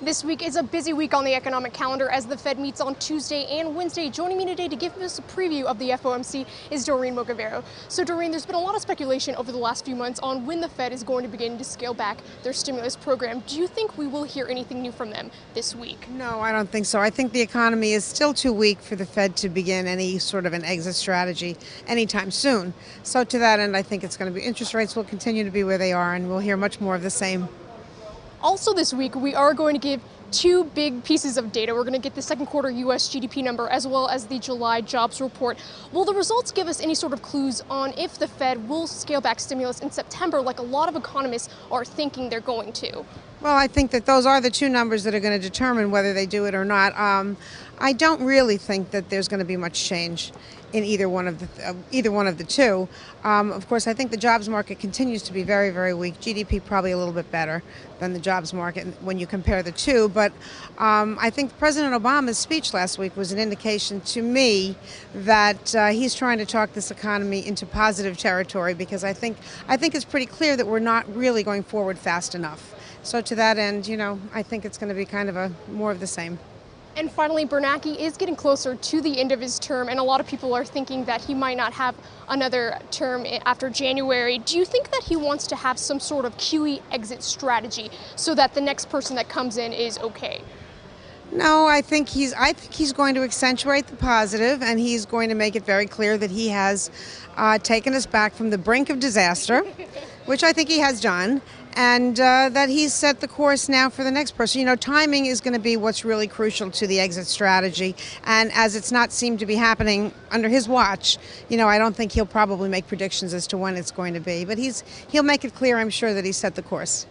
This week is a busy week on the economic calendar as the Fed meets on Tuesday and Wednesday. Joining me today to give us a preview of the FOMC is Doreen Mogavero. So Doreen, there's been a lot of speculation over the last few months on when the Fed is going to begin to scale back their stimulus program. Do you think we will hear anything new from them this week? No, I don't think so. I think the economy is still too weak for the Fed to begin any sort of an exit strategy anytime soon. So to that end, I think it's going to be interest rates will continue to be where they are, and we'll hear much more of the same. Also this week, we are going to give two big pieces of data. We're going to get the second quarter U.S. GDP number as well as the July jobs report. Will the results give us any sort of clues on if the Fed will scale back stimulus in September like a lot of economists are thinking they're going to? Well, I think that those are the two numbers that are going to determine whether they do it or not. I don't really think that there's going to be much change in either one of the two. Of course, I think the jobs market continues to be very, very weak. GDP probably a little bit better than the jobs market when you compare the two. But I think President Obama's speech last week was an indication to me that he's trying to talk this economy into positive territory, because I think it's pretty clear that we're not really going forward fast enough. So to that end, I think it's going to be kind of more of the same. And finally, Bernanke is getting closer to the end of his term, and a lot of people are thinking that he might not have another term after January. Do you think that he wants to have some sort of QE exit strategy so that the next person that comes in is okay? No, I think he's going to accentuate the positive, and he's going to make it very clear that he has taken us back from the brink of disaster, which I think he has done, and that he's set the course now for the next person. Timing is going to be what's really crucial to the exit strategy, and as it's not seemed to be happening under his watch, I don't think he'll probably make predictions as to when it's going to be, but he'll make it clear, I'm sure, that he's set the course.